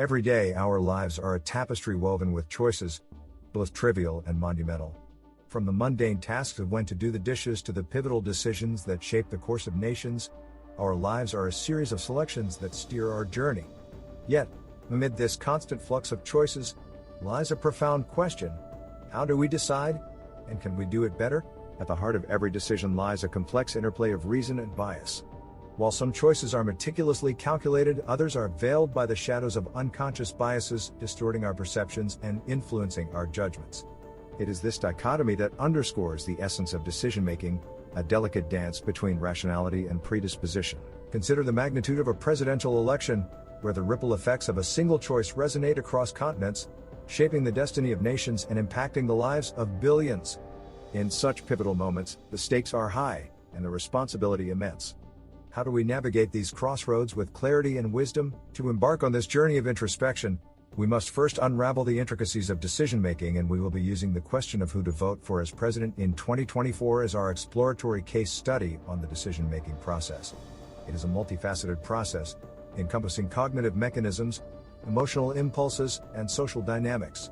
Every day, our lives are a tapestry woven with choices, both trivial and monumental. From the mundane tasks of when to do the dishes to the pivotal decisions that shape the course of nations, our lives are a series of selections that steer our journey. Yet, amid this constant flux of choices, lies a profound question. How do we decide? And can we do it better? At the heart of every decision lies a complex interplay of reason and bias. While some choices are meticulously calculated, others are veiled by the shadows of unconscious biases, distorting our perceptions and influencing our judgments. It is this dichotomy that underscores the essence of decision-making, a delicate dance between rationality and predisposition. Consider the magnitude of a presidential election, where the ripple effects of a single choice resonate across continents, shaping the destiny of nations and impacting the lives of billions. In such pivotal moments, the stakes are high, and the responsibility immense. How do we navigate these crossroads with clarity and wisdom? To embark on this journey of introspection, we must first unravel the intricacies of decision-making, and we will be using the question of who to vote for as president in 2024 as our exploratory case study on the decision-making process. It is a multifaceted process, encompassing cognitive mechanisms, emotional impulses, and social dynamics.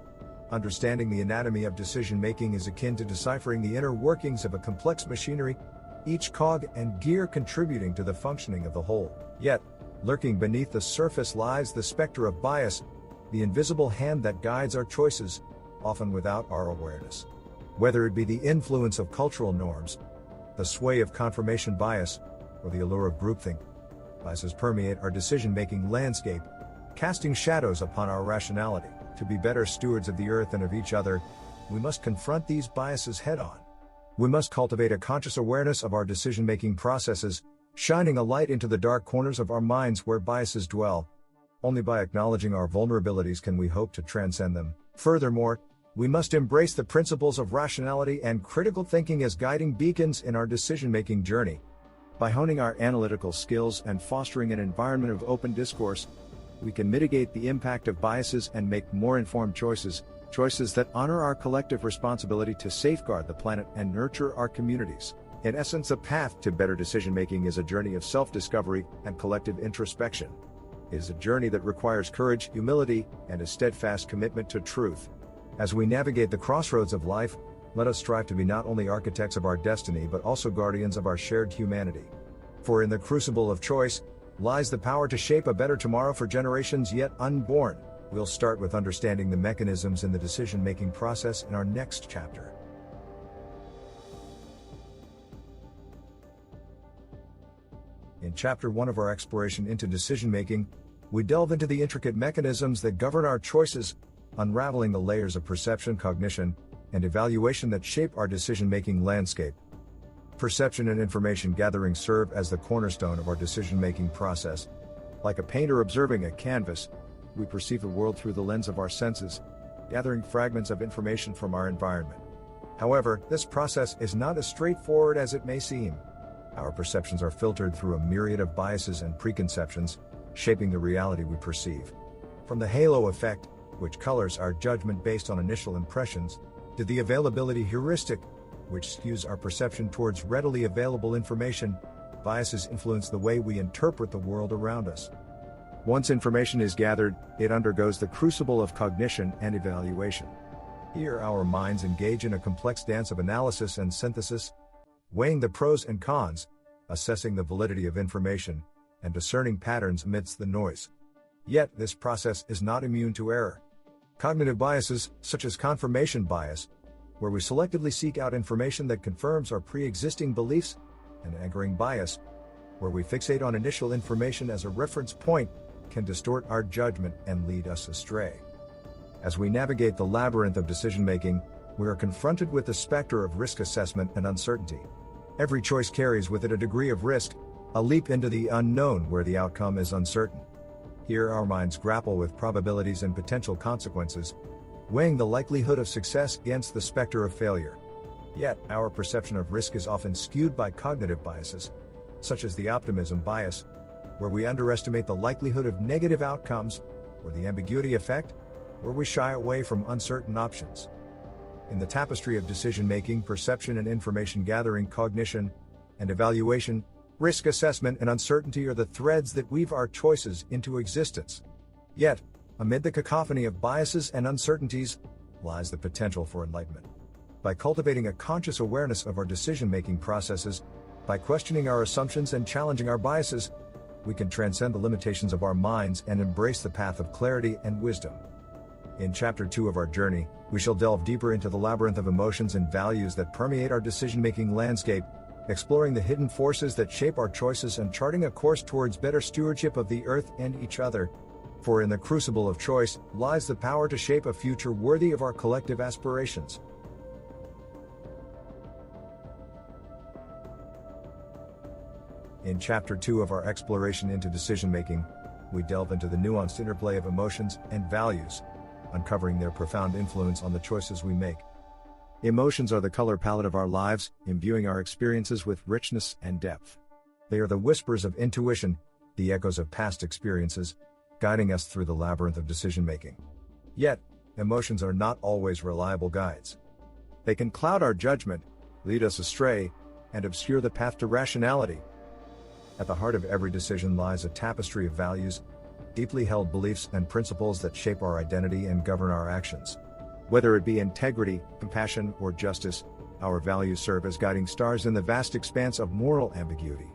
Understanding the anatomy of decision-making is akin to deciphering the inner workings of a complex machinery, each cog and gear contributing to the functioning of the whole. Yet, lurking beneath the surface lies the specter of bias, the invisible hand that guides our choices, often without our awareness. Whether it be the influence of cultural norms, the sway of confirmation bias, or the allure of groupthink, biases permeate our decision-making landscape, casting shadows upon our rationality. To be better stewards of the earth and of each other, we must confront these biases head-on. We must cultivate a conscious awareness of our decision-making processes, shining a light into the dark corners of our minds where biases dwell. Only by acknowledging our vulnerabilities can we hope to transcend them. Furthermore, we must embrace the principles of rationality and critical thinking as guiding beacons in our decision-making journey. By honing our analytical skills and fostering an environment of open discourse, we can mitigate the impact of biases and make more informed choices that honor our collective responsibility to safeguard the planet and nurture our communities. In essence, a path to better decision-making is a journey of self-discovery and collective introspection. It is a journey that requires courage, humility, and a steadfast commitment to truth. As we navigate the crossroads of life, let us strive to be not only architects of our destiny but also guardians of our shared humanity. For in the crucible of choice lies the power to shape a better tomorrow for generations yet unborn. We'll start with understanding the mechanisms in the decision-making process in our next chapter. In Chapter 1 of our exploration into decision-making, we delve into the intricate mechanisms that govern our choices, unraveling the layers of perception, cognition, and evaluation that shape our decision-making landscape. Perception and information gathering serve as the cornerstone of our decision-making process. Like a painter observing a canvas, we perceive the world through the lens of our senses, gathering fragments of information from our environment. However, this process is not as straightforward as it may seem. Our perceptions are filtered through a myriad of biases and preconceptions, shaping the reality we perceive. From the halo effect, which colors our judgment based on initial impressions, to the availability heuristic, which skews our perception towards readily available information, biases influence the way we interpret the world around us. Once information is gathered, it undergoes the crucible of cognition and evaluation. Here our minds engage in a complex dance of analysis and synthesis, weighing the pros and cons, assessing the validity of information, and discerning patterns amidst the noise. Yet, this process is not immune to error. Cognitive biases, such as confirmation bias, where we selectively seek out information that confirms our pre-existing beliefs, and anchoring bias, where we fixate on initial information as a reference point, can distort our judgment and lead us astray. As we navigate the labyrinth of decision-making, we are confronted with the specter of risk assessment and uncertainty. Every choice carries with it a degree of risk, a leap into the unknown where the outcome is uncertain. Here our minds grapple with probabilities and potential consequences, weighing the likelihood of success against the specter of failure. Yet, our perception of risk is often skewed by cognitive biases, such as the optimism bias, where we underestimate the likelihood of negative outcomes, or the ambiguity effect, where we shy away from uncertain options. In the tapestry of decision-making, perception and information gathering, cognition and evaluation, risk assessment and uncertainty are the threads that weave our choices into existence. Yet, Amid the cacophony of biases and uncertainties lies the potential for enlightenment. By cultivating a conscious awareness of our decision-making processes, by questioning our assumptions and challenging our biases, we can transcend the limitations of our minds and embrace the path of clarity and wisdom. In Chapter 2 of our journey, we shall delve deeper into the labyrinth of emotions and values that permeate our decision-making landscape, exploring the hidden forces that shape our choices and charting a course towards better stewardship of the earth and each other. For in the crucible of choice lies the power to shape a future worthy of our collective aspirations. In Chapter 2 of our exploration into decision-making, we delve into the nuanced interplay of emotions and values, uncovering their profound influence on the choices we make. Emotions are the color palette of our lives, imbuing our experiences with richness and depth. They are the whispers of intuition, the echoes of past experiences, guiding us through the labyrinth of decision-making. Yet, emotions are not always reliable guides. They can cloud our judgment, lead us astray, and obscure the path to rationality. At the heart of every decision lies a tapestry of values, deeply held beliefs and principles that shape our identity and govern our actions. Whether it be integrity, compassion, or justice, our values serve as guiding stars in the vast expanse of moral ambiguity.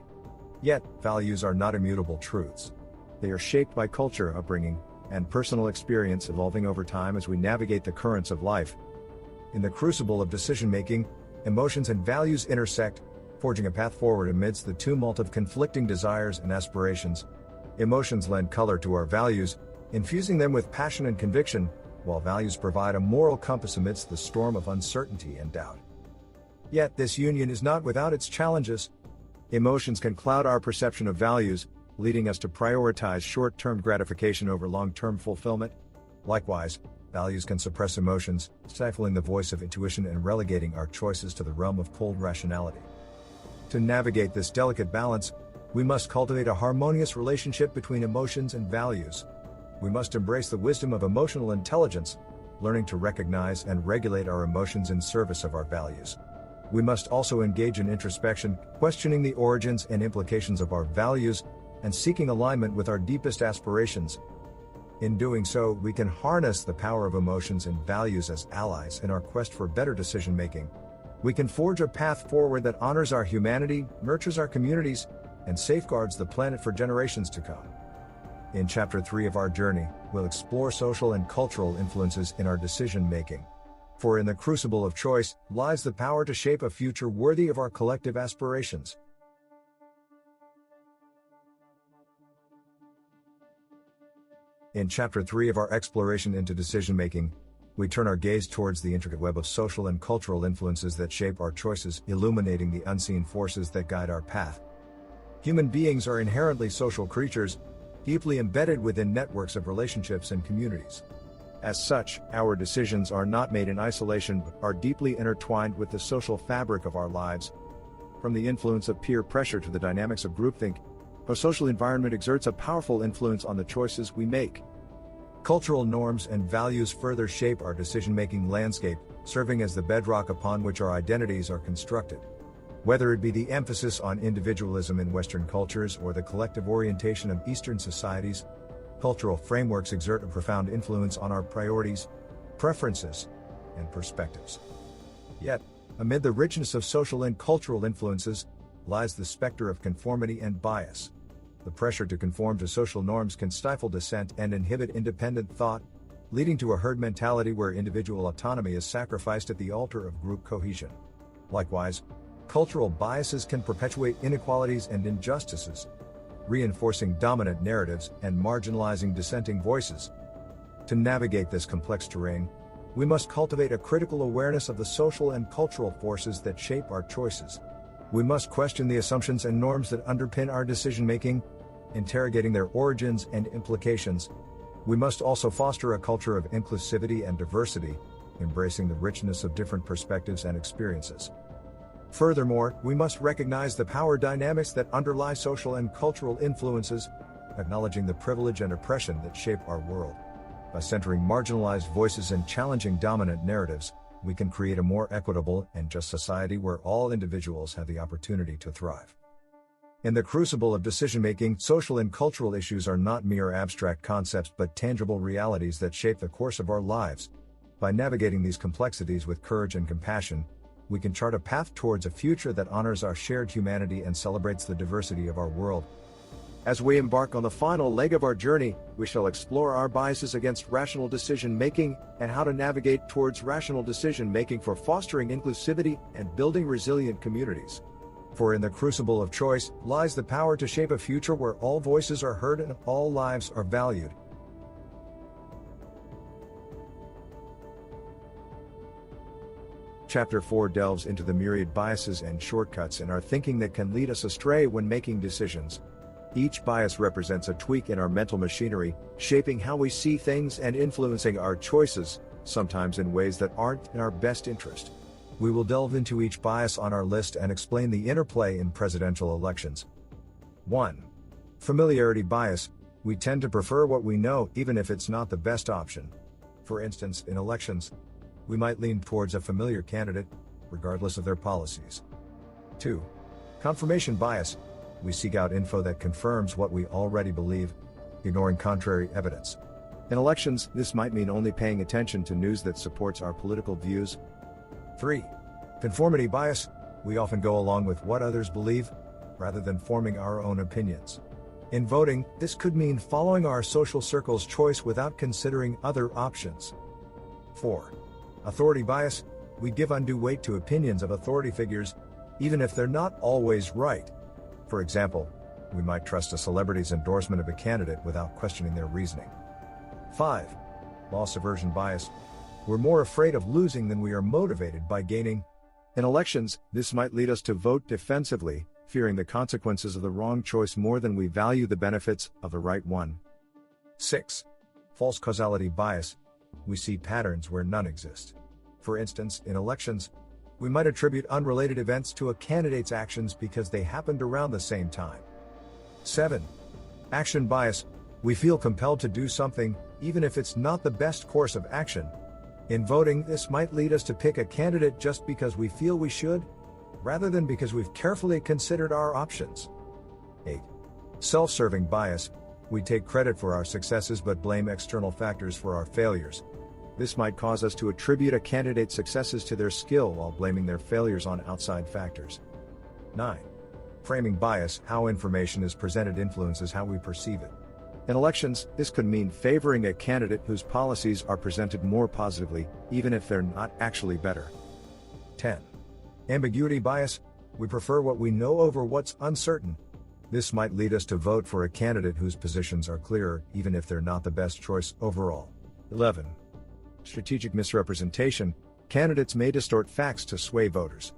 Yet, values are not immutable truths. They are shaped by culture, upbringing, and personal experience, evolving over time as we navigate the currents of life. In the crucible of decision-making, emotions and values intersect, forging a path forward amidst the tumult of conflicting desires and aspirations. Emotions lend color to our values, infusing them with passion and conviction, while values provide a moral compass amidst the storm of uncertainty and doubt. Yet this union is not without its challenges. Emotions can cloud our perception of values, leading us to prioritize short-term gratification over long-term fulfillment. Likewise, values can suppress emotions, stifling the voice of intuition and relegating our choices to the realm of cold rationality. To navigate this delicate balance, we must cultivate a harmonious relationship between emotions and values. We must embrace the wisdom of emotional intelligence, learning to recognize and regulate our emotions in service of our values. We must also engage in introspection, questioning the origins and implications of our values, and seeking alignment with our deepest aspirations. In doing so, we can harness the power of emotions and values as allies in our quest for better decision-making. We can forge a path forward that honors our humanity, nurtures our communities, and safeguards the planet for generations to come. In Chapter 3 of our journey, we'll explore social and cultural influences in our decision-making. For in the crucible of choice lies the power to shape a future worthy of our collective aspirations. In Chapter 3 of our exploration into decision-making, we turn our gaze towards the intricate web of social and cultural influences that shape our choices, illuminating the unseen forces that guide our path. Human beings are inherently social creatures, deeply embedded within networks of relationships and communities. As such, our decisions are not made in isolation but are deeply intertwined with the social fabric of our lives. From the influence of peer pressure to the dynamics of groupthink, our social environment exerts a powerful influence on the choices we make. Cultural norms and values further shape our decision-making landscape, serving as the bedrock upon which our identities are constructed. Whether it be the emphasis on individualism in Western cultures or the collective orientation of Eastern societies, cultural frameworks exert a profound influence on our priorities, preferences, and perspectives. Yet, amid the richness of social and cultural influences, lies the specter of conformity and bias. The pressure to conform to social norms can stifle dissent and inhibit independent thought, leading to a herd mentality where individual autonomy is sacrificed at the altar of group cohesion. Likewise, cultural biases can perpetuate inequalities and injustices, reinforcing dominant narratives and marginalizing dissenting voices. To navigate this complex terrain, we must cultivate a critical awareness of the social and cultural forces that shape our choices. We must question the assumptions and norms that underpin our decision-making, interrogating their origins and implications. We must also foster a culture of inclusivity and diversity, embracing the richness of different perspectives and experiences. Furthermore, we must recognize the power dynamics that underlie social and cultural influences, acknowledging the privilege and oppression that shape our world. By centering marginalized voices and challenging dominant narratives, we can create a more equitable and just society where all individuals have the opportunity to thrive. In the crucible of decision-making, social and cultural issues are not mere abstract concepts but tangible realities that shape the course of our lives. By navigating these complexities with courage and compassion, we can chart a path towards a future that honors our shared humanity and celebrates the diversity of our world. As we embark on the final leg of our journey, we shall explore our biases against rational decision-making and how to navigate towards rational decision-making for fostering inclusivity and building resilient communities. For in the crucible of choice lies the power to shape a future where all voices are heard and all lives are valued. Chapter 4 delves into the myriad biases and shortcuts in our thinking that can lead us astray when making decisions. Each bias represents a tweak in our mental machinery, shaping how we see things and influencing our choices, sometimes in ways that aren't in our best interest. We will delve into each bias on our list and explain the interplay in presidential elections. 1. Familiarity bias. We tend to prefer what we know even if it's not the best option. For instance, in elections, we might lean towards a familiar candidate, regardless of their policies. 2. Confirmation bias. We seek out info that confirms what we already believe, ignoring contrary evidence. In elections, this might mean only paying attention to news that supports our political views. 3. Conformity bias. We often go along with what others believe, rather than forming our own opinions. In voting, this could mean following our social circle's choice without considering other options. 4. Authority bias. We give undue weight to opinions of authority figures, even if they're not always right. For example, we might trust a celebrity's endorsement of a candidate without questioning their reasoning. 5. Loss aversion bias. We're more afraid of losing than we are motivated by gaining. In elections, this might lead us to vote defensively, fearing the consequences of the wrong choice more than we value the benefits of the right one. 6. False causality bias. We see patterns where none exist. For instance, in elections, we might attribute unrelated events to a candidate's actions because they happened around the same time. 7. Action bias. We feel compelled to do something, even if it's not the best course of action. In voting, this might lead us to pick a candidate just because we feel we should, rather than because we've carefully considered our options. 8. Self-serving bias. We take credit for our successes but blame external factors for our failures. This might cause us to attribute a candidate's successes to their skill while blaming their failures on outside factors. 9. Framing bias. How information is presented influences how we perceive it. In elections, this could mean favoring a candidate whose policies are presented more positively, even if they're not actually better. 10. Ambiguity bias. We prefer what we know over what's uncertain. This might lead us to vote for a candidate whose positions are clearer, even if they're not the best choice overall. 11. Strategic misrepresentation. Candidates may distort facts to sway voters.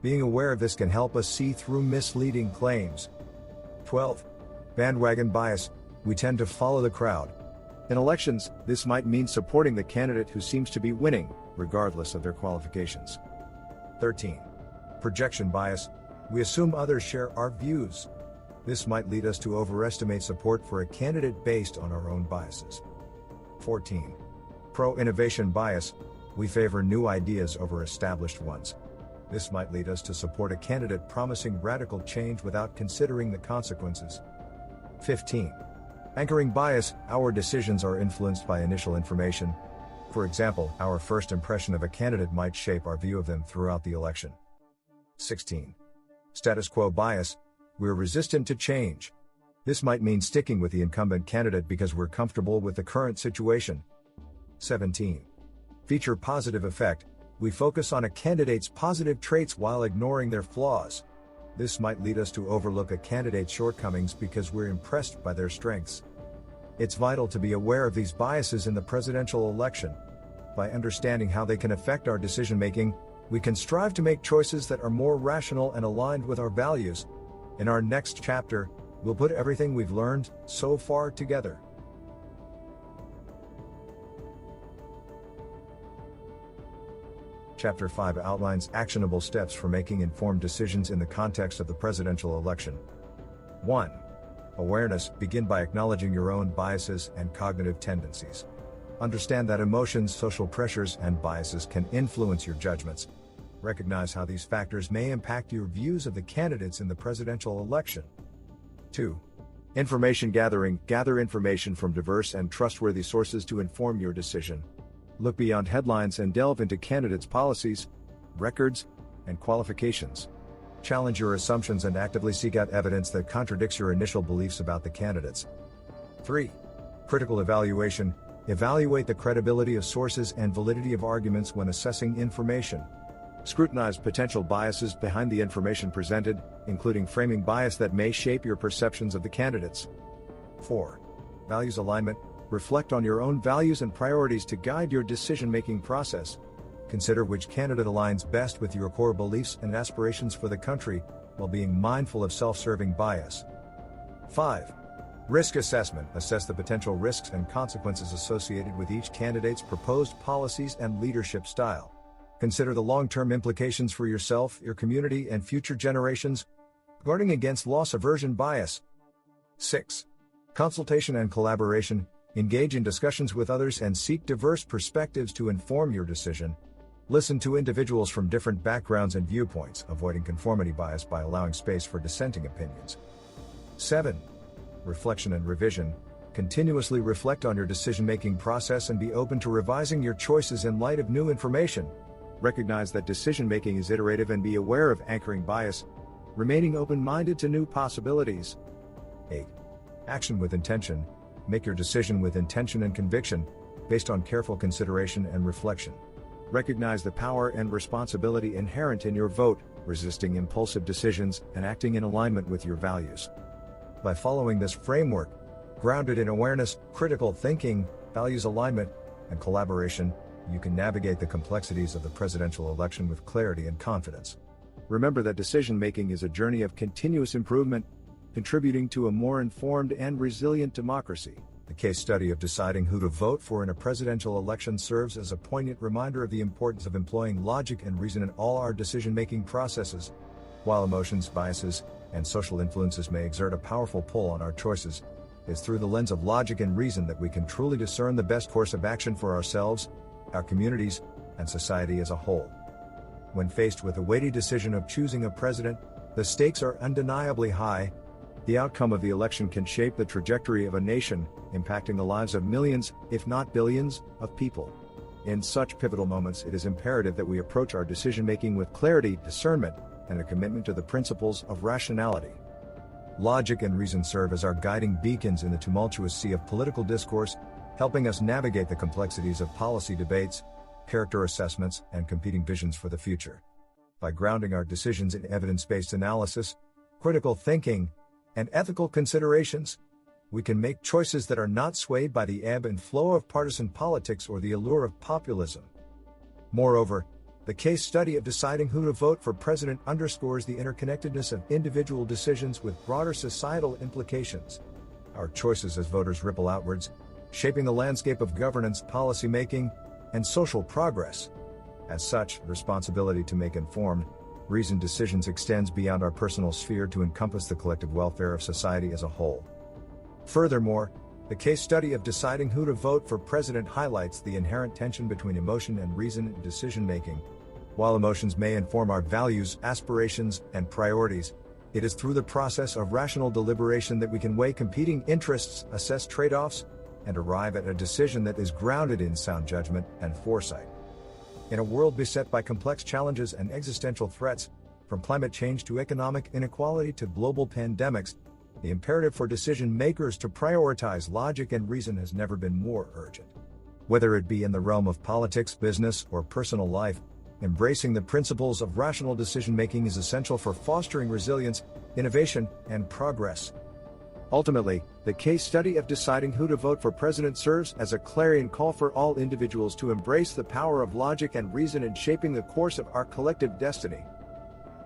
Being aware of this can help us see through misleading claims. 12. Bandwagon bias. We tend to follow the crowd. In elections, this might mean supporting the candidate who seems to be winning, regardless of their qualifications. 13. Projection bias. We assume others share our views. This might lead us to overestimate support for a candidate based on our own biases. 14. Pro-innovation bias. We favor new ideas over established ones. This might lead us to support a candidate promising radical change without considering the consequences. 15. Anchoring bias. Our decisions are influenced by initial information. For example, our first impression of a candidate might shape our view of them throughout the election. 16. Status quo bias. We're resistant to change. This might mean sticking with the incumbent candidate because we're comfortable with the current situation. 17. Feature positive effect. We focus on a candidate's positive traits while ignoring their flaws. This might lead us to overlook a candidate's shortcomings because we're impressed by their strengths. It's vital to be aware of these biases in the presidential election. By understanding how they can affect our decision-making, we can strive to make choices that are more rational and aligned with our values. In our next chapter, we'll put everything we've learned so far together. Chapter 5 outlines actionable steps for making informed decisions in the context of the presidential election. 1. Awareness. Begin by acknowledging your own biases and cognitive tendencies. Understand that emotions, social pressures, and biases can influence your judgments. Recognize how these factors may impact your views of the candidates in the presidential election. 2. Information gathering. Gather information from diverse and trustworthy sources to inform your decision. Look beyond headlines and delve into candidates' policies, records, and qualifications. Challenge your assumptions and actively seek out evidence that contradicts your initial beliefs about the candidates. 3. Critical evaluation. Evaluate the credibility of sources and validity of arguments when assessing information. Scrutinize potential biases behind the information presented, including framing bias that may shape your perceptions of the candidates. 4. Values alignment. Reflect on your own values and priorities to guide your decision-making process. Consider which candidate aligns best with your core beliefs and aspirations for the country, while being mindful of self-serving bias. 5. Risk assessment. Assess the potential risks and consequences associated with each candidate's proposed policies and leadership style. Consider the long-term implications for yourself, your community, and future generations, guarding against loss aversion bias. 6. Consultation and collaboration. Engage in discussions with others and seek diverse perspectives to inform your decision. Listen to individuals from different backgrounds and viewpoints, avoiding conformity bias by allowing space for dissenting opinions. 7. Reflection and revision. Continuously reflect on your decision-making process and be open to revising your choices in light of new information. Recognize that decision-making is iterative and be aware of anchoring bias, remaining open-minded to new possibilities. 8. Action with intention. Make your decision with intention and conviction, based on careful consideration and reflection. Recognize the power and responsibility inherent in your vote, resisting impulsive decisions and acting in alignment with your values. By following this framework, grounded in awareness, critical thinking, values alignment, and collaboration, you can navigate the complexities of the presidential election with clarity and confidence. Remember that decision-making is a journey of continuous improvement, contributing to a more informed and resilient democracy. The case study of deciding who to vote for in a presidential election serves as a poignant reminder of the importance of employing logic and reason in all our decision-making processes. While emotions, biases, and social influences may exert a powerful pull on our choices, it's through the lens of logic and reason that we can truly discern the best course of action for ourselves, our communities, and society as a whole. When faced with the weighty decision of choosing a president, the stakes are undeniably high. The outcome of the election can shape the trajectory of a nation, impacting the lives of millions, if not billions, of people. In such pivotal moments, it is imperative that we approach our decision-making with clarity, discernment, and a commitment to the principles of rationality. Logic and reason serve as our guiding beacons in the tumultuous sea of political discourse, helping us navigate the complexities of policy debates, character assessments, and competing visions for the future. By grounding our decisions in evidence-based analysis, critical thinking, and ethical considerations, we can make choices that are not swayed by the ebb and flow of partisan politics or the allure of populism. Moreover, the case study of deciding who to vote for president underscores the interconnectedness of individual decisions with broader societal implications. Our choices as voters ripple outwards, shaping the landscape of governance, policymaking, and social progress. As such, responsibility to make informed, reasoned decisions extends beyond our personal sphere to encompass the collective welfare of society as a whole. Furthermore, the case study of deciding who to vote for president highlights the inherent tension between emotion and reason in decision-making. While emotions may inform our values, aspirations, and priorities, it is through the process of rational deliberation that we can weigh competing interests, assess trade-offs, and arrive at a decision that is grounded in sound judgment and foresight. In a world beset by complex challenges and existential threats, from climate change to economic inequality to global pandemics, the imperative for decision makers to prioritize logic and reason has never been more urgent. Whether it be in the realm of politics, business, or personal life, embracing the principles of rational decision-making is essential for fostering resilience, innovation, and progress. Ultimately, the case study of deciding who to vote for president serves as a clarion call for all individuals to embrace the power of logic and reason in shaping the course of our collective destiny.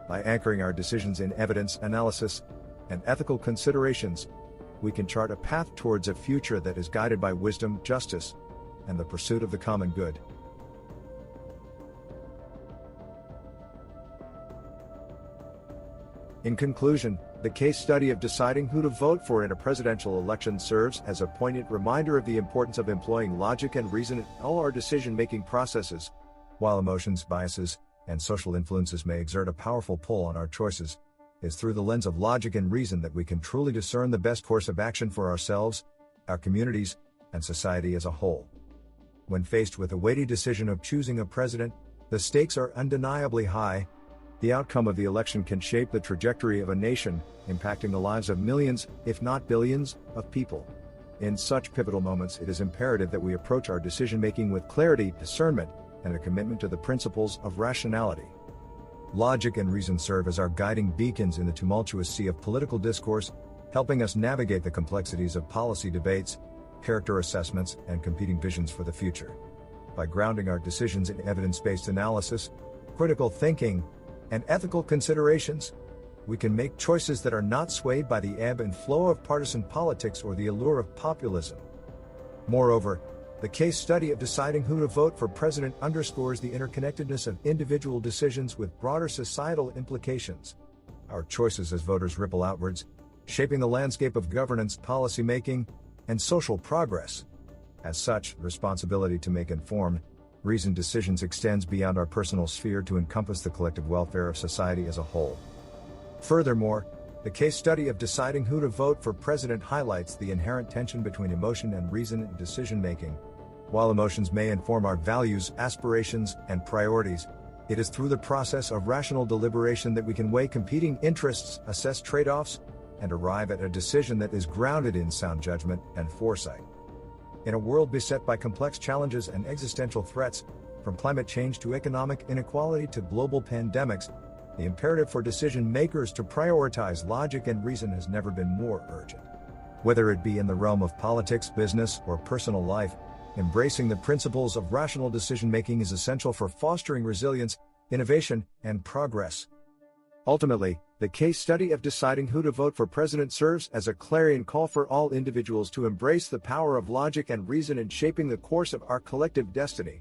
By anchoring our decisions in evidence, analysis, and ethical considerations, we can chart a path towards a future that is guided by wisdom, justice, and the pursuit of the common good. In conclusion, the case study of deciding who to vote for in a presidential election serves as a poignant reminder of the importance of employing logic and reason in all our decision-making processes. While emotions, biases, and social influences may exert a powerful pull on our choices, it's through the lens of logic and reason that we can truly discern the best course of action for ourselves, our communities, and society as a whole. When faced with a weighty decision of choosing a president, the stakes are undeniably high. The outcome of the election can shape the trajectory of a nation, impacting the lives of millions, if not billions, of people. In such pivotal moments, it is imperative that we approach our decision-making with clarity, discernment, and a commitment to the principles of rationality. Logic and reason serve as our guiding beacons in the tumultuous sea of political discourse, helping us navigate the complexities of policy debates, character assessments, and competing visions for the future. By grounding our decisions in evidence-based analysis, critical thinking, and ethical considerations, we can make choices that are not swayed by the ebb and flow of partisan politics or the allure of populism. Moreover, the case study of deciding who to vote for president underscores the interconnectedness of individual decisions with broader societal implications. Our choices as voters ripple outwards, shaping the landscape of governance, policymaking, and social progress. As such, responsibility to make informed, reasoned decisions extends beyond our personal sphere to encompass the collective welfare of society as a whole. Furthermore, the case study of deciding who to vote for president highlights the inherent tension between emotion and reason in decision-making. While emotions may inform our values, aspirations, and priorities, it is through the process of rational deliberation that we can weigh competing interests, assess trade-offs, and arrive at a decision that is grounded in sound judgment and foresight. In a world beset by complex challenges and existential threats, from climate change to economic inequality to global pandemics, the imperative for decision makers to prioritize logic and reason has never been more urgent. Whether it be in the realm of politics, business, or personal life, embracing the principles of rational decision-making is essential for fostering resilience, innovation, and progress. Ultimately, the case study of deciding who to vote for president serves as a clarion call for all individuals to embrace the power of logic and reason in shaping the course of our collective destiny.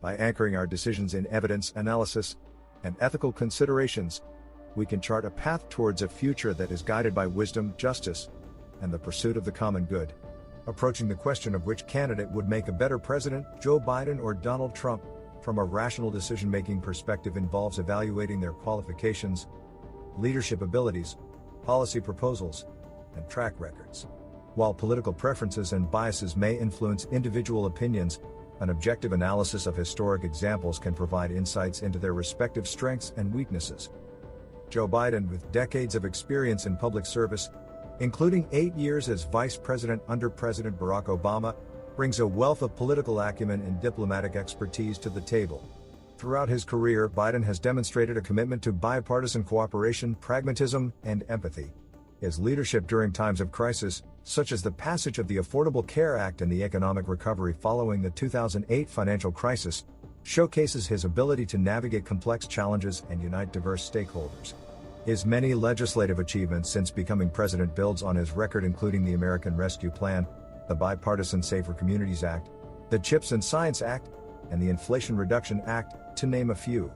By anchoring our decisions in evidence, analysis, and ethical considerations, we can chart a path towards a future that is guided by wisdom, justice, and the pursuit of the common good. Approaching the question of which candidate would make a better president, Joe Biden or Donald Trump, from a rational decision-making perspective involves evaluating their qualifications, leadership abilities, policy proposals, and track records. While political preferences and biases may influence individual opinions, an objective analysis of historic examples can provide insights into their respective strengths and weaknesses. Joe Biden, with decades of experience in public service, including 8 years as vice president under President Barack Obama, brings a wealth of political acumen and diplomatic expertise to the table. Throughout his career, Biden has demonstrated a commitment to bipartisan cooperation, pragmatism, and empathy. His leadership during times of crisis, such as the passage of the Affordable Care Act and the economic recovery following the 2008 financial crisis, showcases his ability to navigate complex challenges and unite diverse stakeholders. His many legislative achievements since becoming president builds on his record, including the American Rescue Plan, the Bipartisan Safer Communities Act, the CHIPS and Science Act, and the Inflation Reduction Act, to name a few.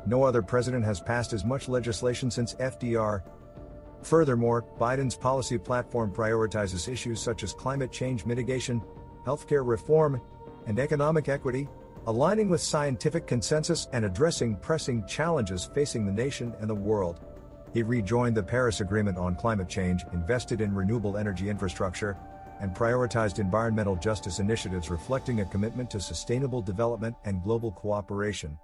No other president has passed as much legislation since FDR. Furthermore, Biden's policy platform prioritizes issues such as climate change mitigation, healthcare reform, and economic equity, aligning with scientific consensus and addressing pressing challenges facing the nation and the world. He rejoined the Paris Agreement on climate change, invested in renewable energy infrastructure, and prioritized environmental justice initiatives reflecting a commitment to sustainable development and global cooperation.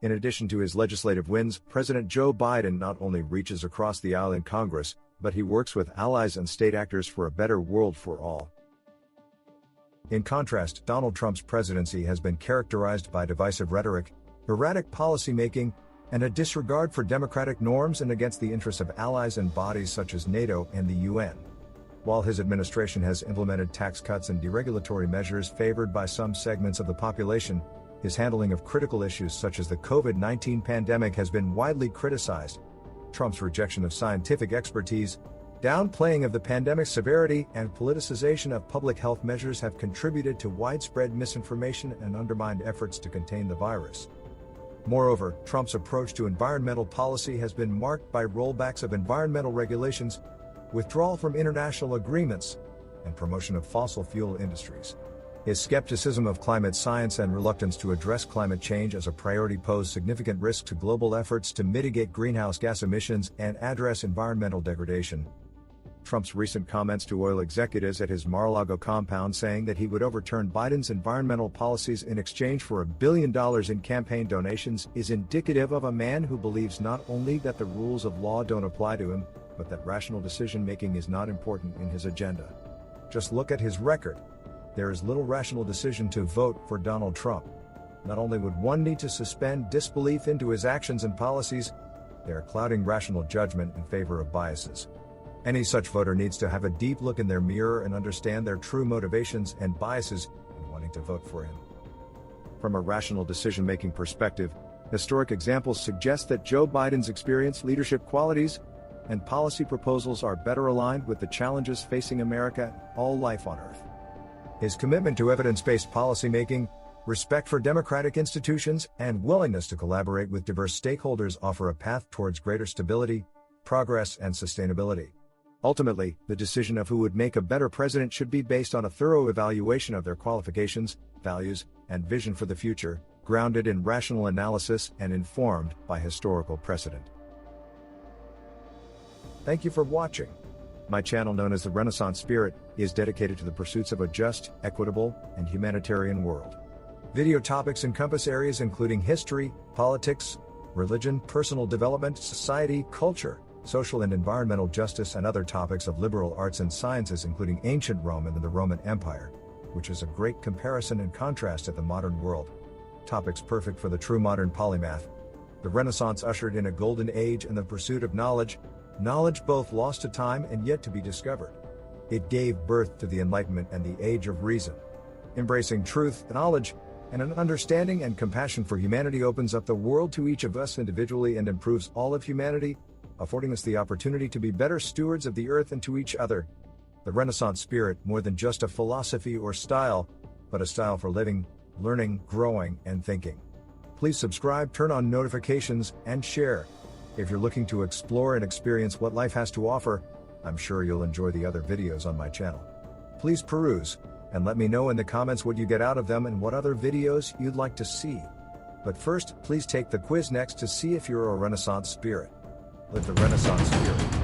In addition to his legislative wins, President Joe Biden not only reaches across the aisle in Congress, but he works with allies and state actors for a better world for all. In contrast, Donald Trump's presidency has been characterized by divisive rhetoric, erratic policymaking, and a disregard for democratic norms and against the interests of allies and bodies such as NATO and the UN. While his administration has implemented tax cuts and deregulatory measures favored by some segments of the population, his handling of critical issues such as the COVID-19 pandemic has been widely criticized. Trump's rejection of scientific expertise, downplaying of the pandemic's severity, and politicization of public health measures have contributed to widespread misinformation and undermined efforts to contain the virus. Moreover, Trump's approach to environmental policy has been marked by rollbacks of environmental regulations, withdrawal from international agreements, and promotion of fossil fuel industries. His skepticism of climate science and reluctance to address climate change as a priority pose significant risk to global efforts to mitigate greenhouse gas emissions and address environmental degradation. Trump's recent comments to oil executives at his Mar-a-Lago compound saying that he would overturn Biden's environmental policies in exchange for $1 billion in campaign donations is indicative of a man who believes not only that the rules of law don't apply to him, but that rational decision-making is not important in his agenda. Just look at his record. There is little rational decision to vote for Donald Trump. Not only would one need to suspend disbelief into his actions and policies, they are clouding rational judgment in favor of biases. Any such voter needs to have a deep look in their mirror and understand their true motivations and biases in wanting to vote for him. From a rational decision-making perspective, historic examples suggest that Joe Biden's experience, leadership qualities, and policy proposals are better aligned with the challenges facing America and all life on Earth. His commitment to evidence-based policymaking, respect for democratic institutions, and willingness to collaborate with diverse stakeholders offer a path towards greater stability, progress, and sustainability. Ultimately, the decision of who would make a better president should be based on a thorough evaluation of their qualifications, values, and vision for the future, grounded in rational analysis and informed by historical precedent. Thank you for watching. My channel, known as the Renaissance Spirit, is dedicated to the pursuits of a just, equitable, and humanitarian world. Video topics encompass areas including history, politics, religion, personal development, society, culture, social and environmental justice, and other topics of liberal arts and sciences, including ancient Rome and the Roman Empire, which is a great comparison and contrast to the modern world. Topics perfect for the true modern polymath. The Renaissance ushered in a golden age in the pursuit of knowledge both lost to time and yet to be discovered. It gave birth to the Enlightenment and the Age of Reason. Embracing truth, knowledge, and an understanding and compassion for humanity opens up the world to each of us individually and improves all of humanity, affording us the opportunity to be better stewards of the earth and to each other. The Renaissance spirit, more than just a philosophy or style, but a style for living, learning, growing, and thinking. Please subscribe, turn on notifications, and share. If you're looking to explore and experience what life has to offer, I'm sure you'll enjoy the other videos on my channel. Please peruse, and let me know in the comments what you get out of them and what other videos you'd like to see. But first, please take the quiz next to see if you're a Renaissance spirit. Live the Renaissance spirit.